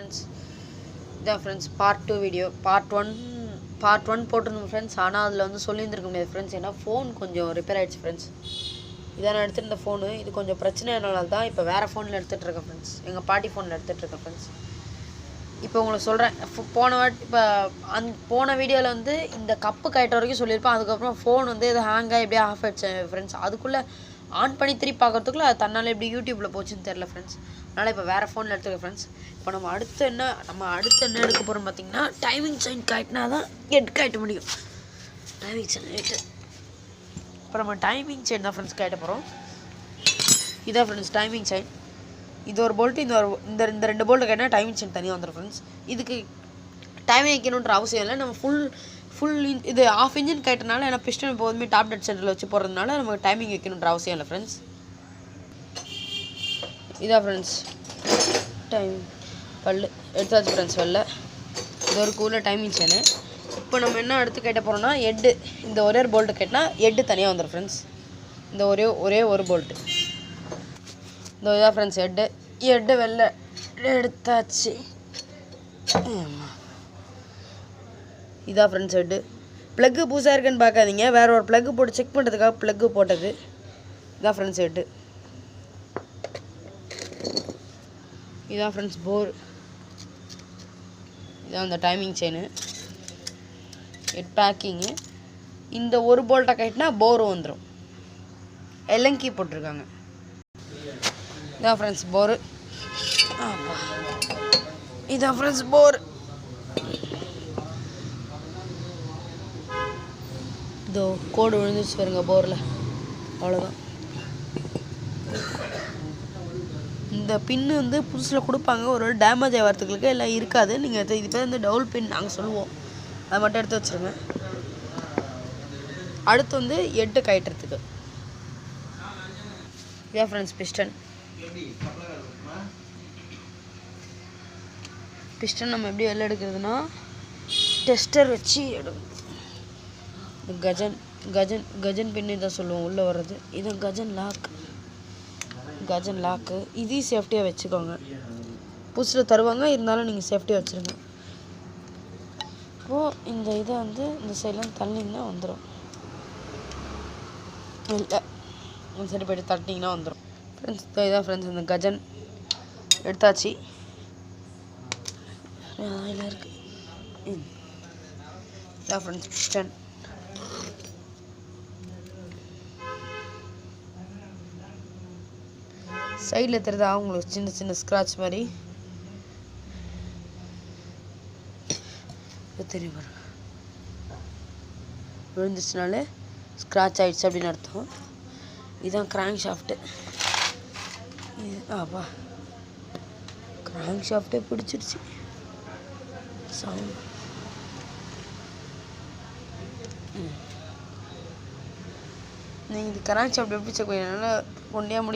Friends. இதான் friends part 2 video. Part one போட்டிருந்தோம் friends. ஆனால் அதில் வந்து சொல்லியிருந்துருக்க முடியாது ஃப்ரெண்ட்ஸ். ஏன்னா ஃபோன் கொஞ்சம் ரிப்பேர் ஆகிடுச்சு ஃப்ரெண்ட்ஸ். இதான் நான் எடுத்துகிட்ட ஃபோனு. இது கொஞ்சம் பிரச்சனைனால தான் இப்போ வேறு ஃபோனில் எடுத்துகிட்ருக்கேன் ஃப்ரெண்ட்ஸ். எங்கள் பாட்டி ஃபோனில் எடுத்துகிட்ருக்கேன் ஃப்ரெண்ட்ஸ். இப்போ உங்களுக்கு சொல்கிறேன். போன வீடியோவில் வந்து இந்த கப்பு கட்ட வரைக்கும் சொல்லியிருப்பேன். அதுக்கப்புறம் ஃபோன் வந்து இது ஹேங் ஆகி எப்படியே ஆஃப் ஆகிடுச்சு ஃப்ரெண்ட்ஸ். அதுக்குள்ளே ஆன் பண்ணி திருப்பி பார்க்குறதுக்குள்ளே அது தன்னால் எப்படி யூடியூப்பில் போச்சுன்னு தெரில ஃப்ரெண்ட்ஸ். அதனால் இப்போ வேறு ஃபோனில் எடுத்துக்க ஃப்ரெண்ட்ஸ். இப்போ நம்ம அடுத்து என்ன எடுக்க போகிறோம் பார்த்தீங்கன்னா, டைமிங் செயின் காட்டினா தான் காட்ட முடியும். டைமிங் செயின் எட்டு. இப்போ நம்ம டைமிங் செயின் தான் ஃப்ரெண்ட்ஸ் காட்ட போகிறோம். இதான் ஃப்ரெண்ட்ஸ் டைமிங் செயின். இது ஒரு போல்ட்டு, இந்த 2 போல்ட்டு கேட்டால் டைமிங் செயின் தனியாக வந்துடும் ஃப்ரெண்ட்ஸ். இதுக்கு டைமிங் வைக்கணுன்ற அவசியம் இல்லை. நம்ம ஃபுல் இது ஆஃப் இன்ஜின் கேட்டனால, ஏன்னா பிஸ்டன் எப்போதுமே டாப் டெட் சென்டரில் வச்சு போடுறதுனால நமக்கு டைமிங் வைக்கணுன்ற அவசியம் இல்லை ஃப்ரெண்ட்ஸ். இதான் ஃப்ரெண்ட்ஸ் டைமிங் பல்லு எடுத்தாச்சு ஃப்ரெண்ட்ஸ். வெளில இது ஒரு கூல டைமிங் செயினு. இப்போ நம்ம என்ன எடுத்து கேட்ட போகிறோம்னா எட்டு. இந்த ஒரே ஒரு போல்ட்டு கேட்டால் எட்டு தனியாக வந்துடும் ஃப்ரெண்ட்ஸ். இந்த ஒரே ஒரு போல்ட்டு. இந்த இதாக ஃப்ரெண்ட்ஸ் எட்டு வெளில எடுத்தாச்சு. இதான் ஃப்ரெண்ட்ஸ் ஹெட்டு. ப்ளக்கு புதுசாக இருக்குன்னு பார்க்காதீங்க. வேறு ஒரு ப்ளக்கு போட்டு செக் பண்ணுறதுக்காக ப்ளக்கு போட்டது. இதான் ஃப்ரெண்ட்ஸ் ஹெட்டு. இதான் ஃப்ரெண்ட்ஸ் போர். இதான் அந்த டைமிங் செயினு. Head packing. இந்த ஒரு போல்ட்டை கட்டினா போரும் வந்துடும். எல்லங்கி போட்டிருக்காங்க. இதான் ஃப்ரெண்ட்ஸ் போரு. இதான் ஃப்ரெண்ட்ஸ் போர். இதோ கோடு விழுந்துச்சு பாருங்க போரில். அவ்வளோதான். இந்த பின்னு வந்து புதுசில் கொடுப்பாங்க. ஒரு டேமேஜ் ஆகிறதுக்கு எல்லாம் இருக்காது. நீங்கள் இது பேர் வந்து டபுள் பின் நாங்கள் சொல்லுவோம். அதை மட்டும் எடுத்து வச்சுருங்க. அடுத்து வந்து எட்டு கட்டுறதுக்கு. இதான் ஃப்ரெண்ட்ஸ் பிஸ்டன். பிஸ்டன் நம்ம எப்படி வெளில எடுக்கிறதுனா டெஸ்டர் வச்சு எடுக்கணும். கஜன் பின்னு தான் சொல்லுவோம் உள்ளே வர்றது. இது கஜன் லாக்கு. இது சேஃப்டியாக வச்சுக்கோங்க. புதுசில் தருவாங்க, இருந்தாலும் நீங்கள் சேஃப்டியாக வச்சுருங்க. இப்போது இந்த இதை வந்து இந்த சைட்லாம் தள்ளிங்கன்னா வந்துடும். இல்லை இந்த சைடு போய்ட்டு தட்டிங்கன்னா வந்துடும் ஃப்ரெண்ட்ஸ். இதான் ஃப்ரெண்ட்ஸ் இந்த கஜன் எடுத்தாச்சு. இதில் இருக்குது. இதான் ஃப்ரெண்ட்ஸ் பிஸ்டன். சைடில் தெரியுதா அவங்களுக்கு சின்ன ஸ்க்ராட்ச் மாதிரி தெரியும் பாருங்க. விழுந்துச்சுனாலே ஸ்க்ராட்ச் ஆகிடுச்சு அப்படின்னு அர்த்தம். இதுதான் கிராங்க் ஷாஃப்ட்டு. ஆப்பா கிராங்க் ஷாஃப்ட்டே பிடிச்சிருச்சு. சவுண்ட் நீங்கள் இது கிராங்க் ஷாஃப்ட் எப்படி செக் பண்ணி கொண்டே முடியும்.